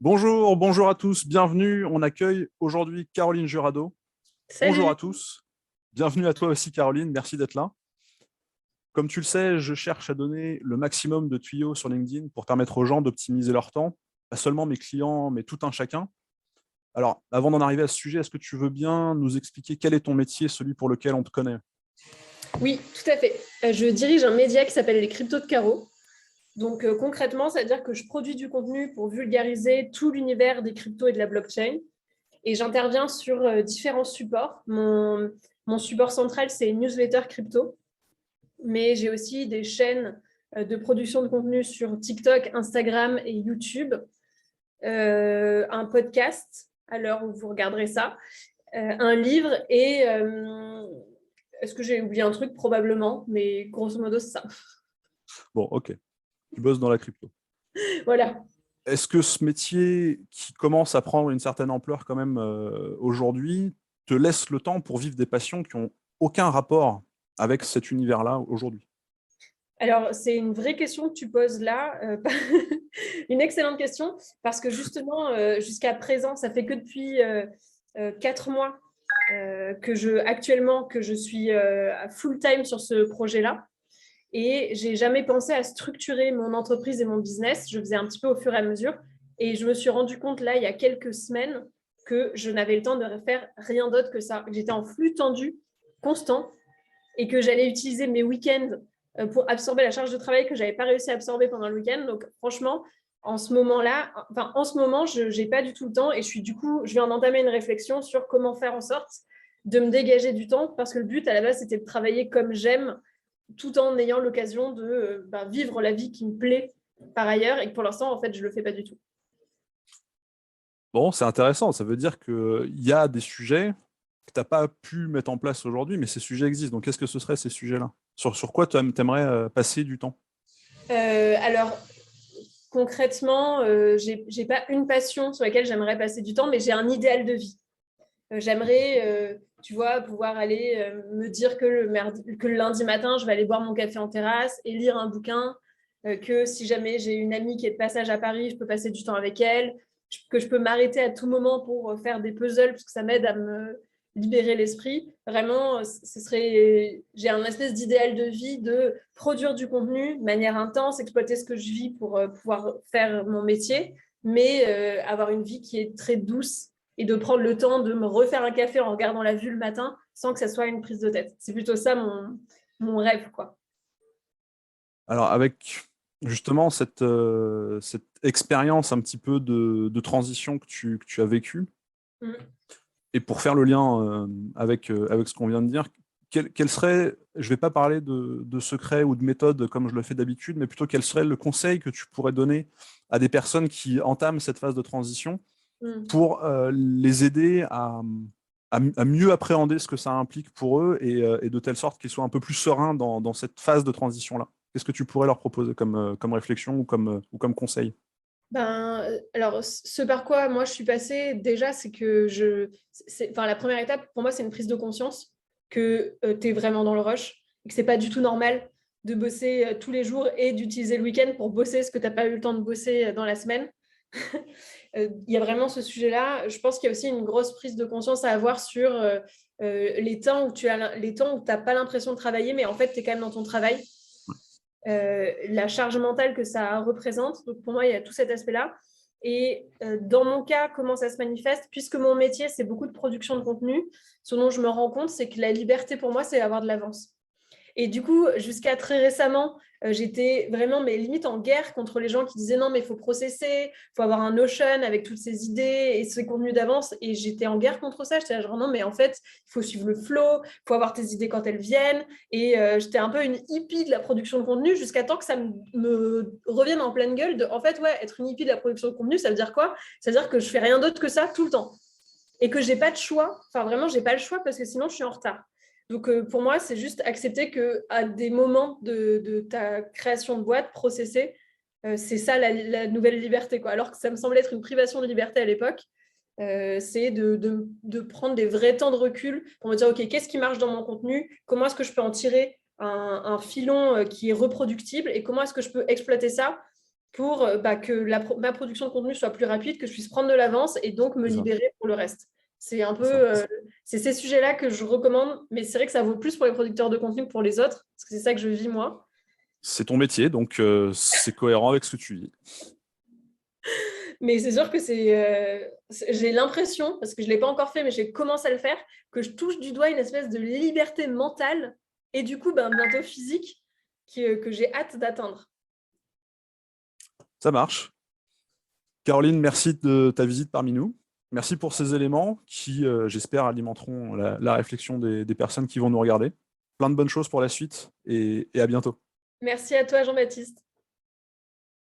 Bonjour à tous, bienvenue. On accueille aujourd'hui Caroline Jurado. Bonjour Salut. à tous, bienvenue à toi aussi Caroline, merci d'être là. Comme tu le sais, je cherche à donner le maximum de tuyaux sur LinkedIn pour permettre aux gens d'optimiser leur temps, pas seulement mes clients, mais tout un chacun. Alors, avant d'en arriver à ce sujet, est-ce que tu veux bien nous expliquer quel est ton métier, celui pour lequel on te connaît? Oui, tout à fait. Je dirige un média qui s'appelle Les Cryptos de Caro. Donc concrètement, ça veut dire que je produis du contenu pour vulgariser tout l'univers des cryptos et de la blockchain. Et j'interviens sur différents supports. Mon support central, c'est une newsletter crypto. Mais j'ai aussi des chaînes de production de contenu sur TikTok, Instagram et YouTube. Un podcast, à l'heure où vous regarderez ça. Un livre et est-ce que j'ai oublié un truc? Probablement, mais grosso modo, c'est ça. Bon, ok, tu bosses dans la crypto. Voilà. Est-ce que ce métier qui commence à prendre une certaine ampleur quand même aujourd'hui te laisse le temps pour vivre des passions qui n'ont aucun rapport avec cet univers-là aujourd'hui? Alors, c'est une vraie question que tu poses là. Une excellente question, parce que justement, jusqu'à présent, ça fait que depuis 4 mois actuellement, que je suis à full-time sur ce projet-là. Et j'ai jamais pensé à structurer mon entreprise et mon business. Je faisais un petit peu au fur et à mesure. Et je me suis rendu compte là, il y a quelques semaines, que je n'avais le temps de faire rien d'autre que ça. J'étais en flux tendu constant et que j'allais utiliser mes week-ends pour absorber la charge de travail que j'avais pas réussi à absorber pendant le week-end. Donc franchement, en ce moment, je n'ai pas du tout le temps et je vais en entamer une réflexion sur comment faire en sorte de me dégager du temps parce que le but à la base, c'était de travailler comme j'aime tout en ayant l'occasion de vivre la vie qui me plaît par ailleurs et que pour l'instant, en fait, je le fais pas du tout. Bon, c'est intéressant. Ça veut dire qu'il y a des sujets que tu n'as pas pu mettre en place aujourd'hui, mais ces sujets existent. Donc, qu'est-ce que ce seraient ces sujets-là? Sur quoi tu aimerais passer du temps? Alors, concrètement, j'ai pas une passion sur laquelle j'aimerais passer du temps, mais j'ai un idéal de vie. J'aimerais, tu vois, pouvoir aller me dire que le lundi matin, je vais aller boire mon café en terrasse et lire un bouquin, que si jamais j'ai une amie qui est de passage à Paris, je peux passer du temps avec elle, que je peux m'arrêter à tout moment pour faire des puzzles, parce que ça m'aide à me libérer l'esprit. Vraiment, j'ai un espèce d'idéal de vie de produire du contenu de manière intense, exploiter ce que je vis pour pouvoir faire mon métier, mais avoir une vie qui est très douce et de prendre le temps de me refaire un café en regardant la vue le matin sans que ça soit une prise de tête. C'est plutôt ça mon rêve, quoi. Alors, avec justement cette expérience un petit peu de transition que tu as vécue, Mm. et pour faire le lien avec ce qu'on vient de dire, quel serait, je ne vais pas parler de secret ou de méthode comme je le fais d'habitude, mais plutôt quel serait le conseil que tu pourrais donner à des personnes qui entament cette phase de transition Mm. pour les aider à mieux appréhender ce que ça implique pour eux et de telle sorte qu'ils soient un peu plus sereins dans cette phase de transition-là. Qu'est-ce que tu pourrais leur proposer comme réflexion ou comme conseil? Alors, ce par quoi moi je suis passée, déjà, c'est que la première étape pour moi, c'est une prise de conscience que tu es vraiment dans le rush et que c'est pas du tout normal de bosser tous les jours et d'utiliser le week-end pour bosser ce que tu n'as pas eu le temps de bosser dans la semaine. Il y a vraiment ce sujet-là. Je pense qu'il y a aussi une grosse prise de conscience à avoir sur les temps où les temps où tu n'as pas l'impression de travailler, mais en fait, tu es quand même dans ton travail. La charge mentale que ça représente. Donc pour moi, il y a tout cet aspect-là. Et dans mon cas, comment ça se manifeste? Puisque mon métier, c'est beaucoup de production de contenu, ce dont je me rends compte, c'est que la liberté pour moi, c'est avoir de l'avance. Et du coup, jusqu'à très récemment, j'étais vraiment, mais limite en guerre contre les gens qui disaient non, mais il faut processer, il faut avoir un Notion avec toutes ces idées et ces contenus d'avance. Et j'étais en guerre contre ça. J'étais genre non, mais en fait, il faut suivre le flow, il faut avoir tes idées quand elles viennent. Et j'étais un peu une hippie de la production de contenu jusqu'à temps que ça me revienne en pleine gueule de, en fait, ouais, être une hippie de la production de contenu, ça veut dire quoi? Ça veut dire que je fais rien d'autre que ça tout le temps et que j'ai pas de choix. Enfin, vraiment, j'ai pas le choix parce que sinon, je suis en retard. Donc, pour moi, c'est juste accepter que à des moments de ta création de boîte, processer, c'est ça la nouvelle liberté, quoi. Alors que ça me semblait être une privation de liberté à l'époque, c'est de prendre des vrais temps de recul pour me dire, OK, qu'est-ce qui marche dans mon contenu? Comment est-ce que je peux en tirer un filon qui est reproductible et comment est-ce que je peux exploiter ça pour que ma production de contenu soit plus rapide, que je puisse prendre de l'avance et donc me C'est ça. libérer pour le reste. C'est un C'est ça. peu c'est ces sujets-là que je recommande, mais c'est vrai que ça vaut plus pour les producteurs de contenu que pour les autres, parce que c'est ça que je vis moi. C'est ton métier, donc c'est cohérent avec ce que tu vis. Mais c'est sûr que j'ai l'impression, parce que je ne l'ai pas encore fait, mais j'ai commencé à le faire, que je touche du doigt une espèce de liberté mentale et du coup, bientôt physique, que j'ai hâte d'atteindre. Ça marche. Caroline, merci de ta visite parmi nous. Merci pour ces éléments qui, j'espère, alimenteront la réflexion des personnes qui vont nous regarder. Plein de bonnes choses pour la suite et à bientôt. Merci à toi, Jean-Baptiste.